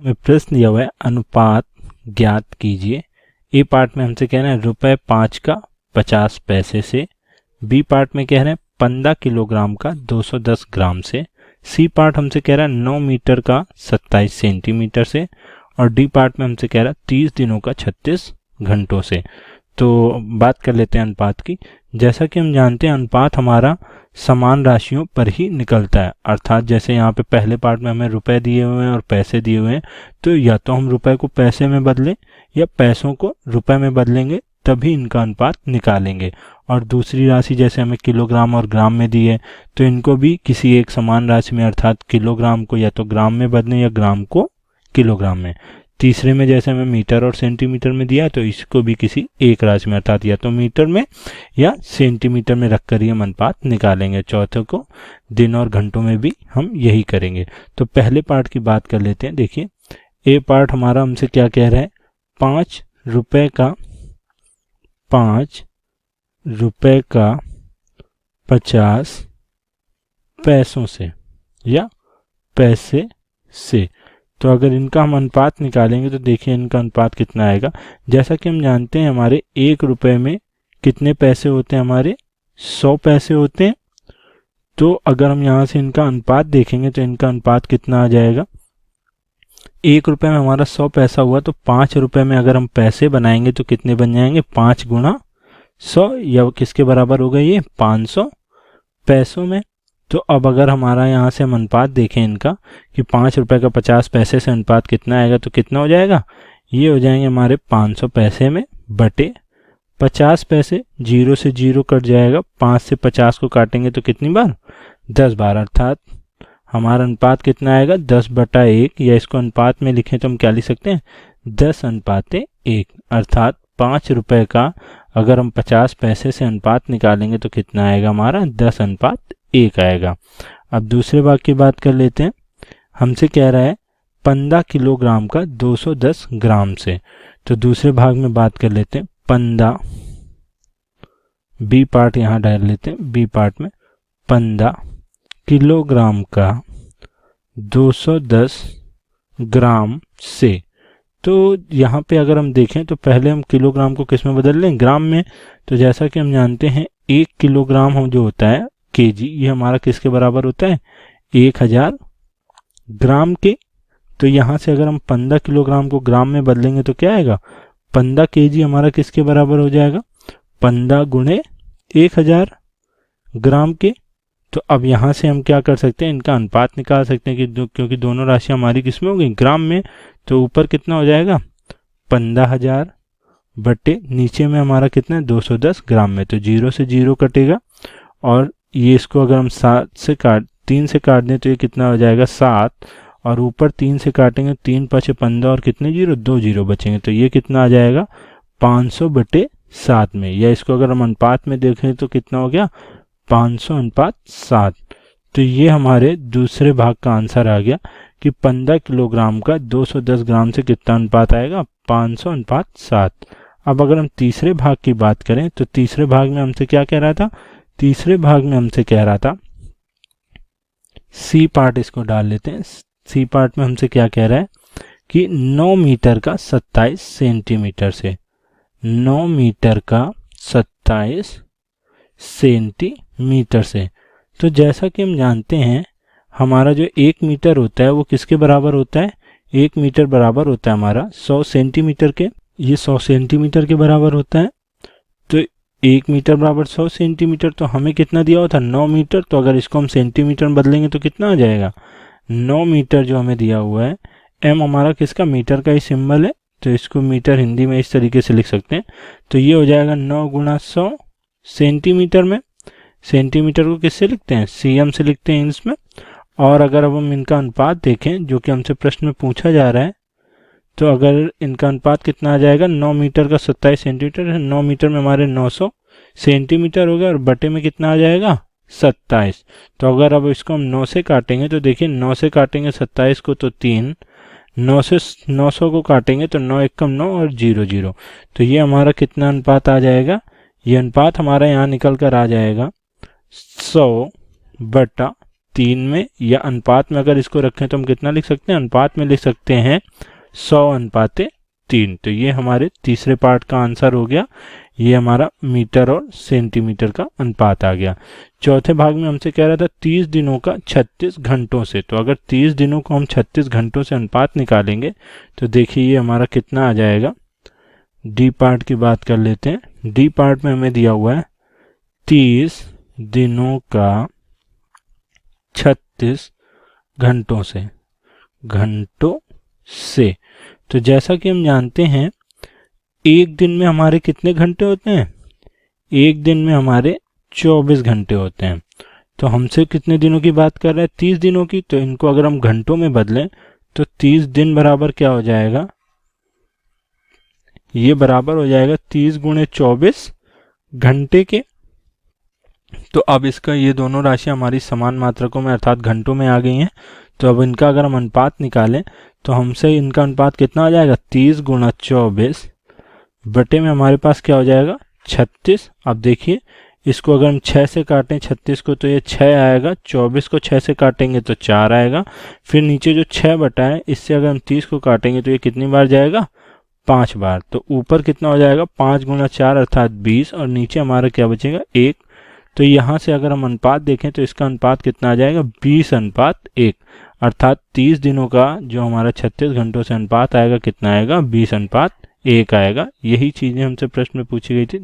में प्रश्न दिया हुआ है अनुपात ज्ञात कीजिए। ए पार्ट में हमसे कह रहे हैं ₹5 का 50 पैसे से, बी पार्ट में कह रहे हैं 15 किलोग्राम का 210 ग्राम से, सी पार्ट हमसे कह रहा है 9 मीटर का 27 सेंटीमीटर से, और डी पार्ट में हमसे कह रहा है 30 दिनों का 36 घंटों से। तो बात कर लेते हैं अनुपात की। जैसा कि हम जानते हैं अनुपात हमारा समान राशियों पर ही निकलता है, अर्थात जैसे यहाँ पे पहले पार्ट में हमें रुपए दिए हुए हैं और पैसे दिए हुए हैं, तो या तो हम रुपए को पैसे में बदलें या पैसों को रुपए में बदलेंगे, तभी इनका अनुपात निकालेंगे। और दूसरी राशि जैसे हमें किलोग्राम और ग्राम में दी है, तो इनको भी किसी एक समान राशि में, अर्थात किलोग्राम को या तो ग्राम में बदलें या ग्राम को किलोग्राम में। तीसरे में जैसे हमें मीटर और सेंटीमीटर में दिया, तो इसको भी किसी एक राशि में, अर्थात या तो मीटर में या सेंटीमीटर में रखकर ही हम अनुपात निकालेंगे। चौथे को दिन और घंटों में भी हम यही करेंगे। तो पहले पार्ट की बात कर लेते हैं। देखिए ए पार्ट हमारा हमसे क्या कह रहा है, 5 रुपए का 50 पैसों से या पैसे से। तो अगर इनका हम अनुपात निकालेंगे तो देखिए इनका अनुपात कितना आएगा। जैसा कि हम जानते हैं हमारे 1 रुपए में कितने पैसे होते हैं, हमारे 100 पैसे होते हैं। तो अगर हम यहाँ से इनका अनुपात देखेंगे तो इनका अनुपात कितना आ जाएगा, 1 रुपए में हमारा 100 पैसा हुआ, तो 5 रुपए में अगर हम पैसे बनाएंगे तो कितने बन जाएंगे, 5 गुणा 100, या किसके बराबर होगा ये, 500 पैसों में। तो अब अगर हमारा यहाँ से हम अनुपात देखें इनका कि 5 रुपए का 50 पैसे से अनुपात कितना आएगा, तो कितना हो जाएगा, ये हो जाएंगे हमारे 500 पैसे में बटे 50 पैसे। 0 से 0 कट जाएगा, 5 से 50 को काटेंगे तो कितनी बार, 10 बार, अर्थात हमारा अनुपात कितना आएगा, 10/1, या इसको अनुपात में लिखें तो हम क्या लिख सकते हैं, 10:1, अर्थात 5 रुपए का अगर हम 50 पैसे से अनुपात निकालेंगे तो कितना आएगा हमारा, 10:1 आएगा। अब दूसरे भाग की बात कर लेते हैं। हमसे कह रहा है 15 किलोग्राम का 210 ग्राम से। तो दूसरे भाग में बात कर लेते हैं 15, बी पार्ट यहाँ डाल लेते हैं। बी पार्ट में 15 किलोग्राम का 210 ग्राम से। तो यहाँ पे अगर हम देखें तो पहले हम किलोग्राम को किस में बदल लें, ग्राम में। तो जैसा कि हम जानते हैं 1 किलोग्राम हम जो होता है केजी, ये हमारा किसके बराबर होता है, 1000 ग्राम के। तो यहाँ से अगर हम 15 किलोग्राम को ग्राम में बदलेंगे तो क्या आएगा, 15 केजी हमारा किसके बराबर हो जाएगा, 15 गुणे 1000 ग्राम के। तो अब यहाँ से हम क्या कर सकते हैं, इनका अनुपात निकाल सकते हैं कि क्योंकि दोनों राशियां हमारी किसमें हो गई, ग्राम में। तो ऊपर कितना हो जाएगा, 15,000 बटे नीचे में हमारा कितना है, 210 ग्राम में। तो 0 से 0 कटेगा, और ये इसको अगर हम 3 से काट दें तो ये कितना हो जाएगा, 7, और ऊपर 3 से काटेंगे, 3 × 5 = 15, और कितने 0, 2 0 बचेंगे। तो ये कितना आ जाएगा, 500/7 में। या इसको अगर हम अनुपात में देखें तो कितना हो गया, 500:7। तो ये हमारे दूसरे भाग का आंसर आ गया कि 15 किलोग्राम का 210 ग्राम से कितना अनुपात आएगा, 500:7। अब अगर हम तीसरे भाग की बात करें तो तीसरे भाग में हमसे क्या कह रहा था, तीसरे भाग में हमसे कह रहा था, सी पार्ट इसको डाल लेते हैं। सी पार्ट में हमसे क्या कह रहा है कि 9 मीटर का 27 सेंटीमीटर से, 9 मीटर का 27 सेंटीमीटर से। तो जैसा कि हम जानते हैं हमारा जो 1 मीटर होता है वो किसके बराबर होता है, 1 मीटर बराबर होता है हमारा 100 सेंटीमीटर के। ये 100 सेंटीमीटर के बराबर होता है। तो 1 मीटर बराबर 100 सेंटीमीटर, तो हमें कितना दिया हुआ था, 9 मीटर। तो अगर इसको हम सेंटीमीटर में बदलेंगे तो कितना आ जाएगा, 9 मीटर जो हमें दिया हुआ है, एम हमारा किसका, मीटर का ही सिंबल है, तो इसको मीटर हिंदी में इस तरीके से लिख सकते हैं। तो ये हो जाएगा 9 × 100 सेंटीमीटर में। सेंटीमीटर को किससे लिखते हैं, सीएम से लिखते हैं इंच में। और अगर अब हम इनका अनुपात देखें जो कि हमसे प्रश्न में पूछा जा रहा है, तो अगर इनका अनुपात कितना आ जाएगा, 9 मीटर का 27 सेंटीमीटर है, 9 मीटर में हमारे 900 सेंटीमीटर हो गया, और बटे में कितना आ जाएगा, 27। तो अगर अब इसको हम 9 से काटेंगे तो देखिए 9 से काटेंगे 27 को तो 3, 9 से 900 को काटेंगे तो 9 × 9 और 0 0। तो ये हमारा कितना अनुपात आ जाएगा, ये अनुपात हमारा यहाँ निकल कर आ जाएगा 100/3। 3 में, या अनुपात में अगर इसको रखें तो हम कितना लिख सकते हैं, अनुपात में लिख सकते हैं 100:3। तो ये हमारे तीसरे पार्ट का आंसर हो गया। ये हमारा मीटर और सेंटीमीटर का अनुपात आ गया। चौथे भाग में हमसे कह रहा था 30 दिनों का 36 घंटों से। तो अगर 30 दिनों को हम 36 घंटों से अनुपात निकालेंगे तो देखिए ये हमारा कितना आ जाएगा। डी पार्ट की बात कर लेते हैं। डी पार्ट में हमें दिया हुआ है 30 दिनों का 36 घंटों से, घंटों से। तो जैसा कि हम जानते हैं एक दिन में हमारे कितने घंटे होते हैं, एक दिन में हमारे 24 घंटे होते हैं। तो हमसे कितने दिनों की बात कर रहे हैं, 30 दिनों की। तो इनको अगर हम घंटों में बदलें तो 30 दिन बराबर क्या हो जाएगा, ये बराबर हो जाएगा 30 × 24 घंटे के। तो अब इसका ये दोनों राशियां हमारी समान मात्रकों में अर्थात घंटों में आ गई हैं। तो अब इनका अगर हम अनुपात निकालें तो हमसे इनका अनुपात कितना हो जाएगा, 30 × 24 बटे में हमारे पास क्या हो जाएगा, 36। अब देखिए इसको अगर हम 6 से काटें 36 को तो ये 6 आएगा, 24 को 6 से काटेंगे तो 4 आएगा। फिर नीचे जो 6 बटा है इससे अगर हम 30 को काटेंगे तो ये कितनी बार जाएगा, 5 बार। तो ऊपर कितना हो जाएगा, 5 × 4 अर्थात 20, और नीचे हमारा क्या बचेगा, 1। तो यहाँ से अगर हम अनुपात देखें तो इसका अनुपात कितना आ जाएगा, 20:1, अर्थात 30 दिनों का जो हमारा 36 घंटों से अनुपात आएगा कितना आएगा, 20:1 आएगा। यही चीजें हमसे प्रश्न में पूछी गई थी।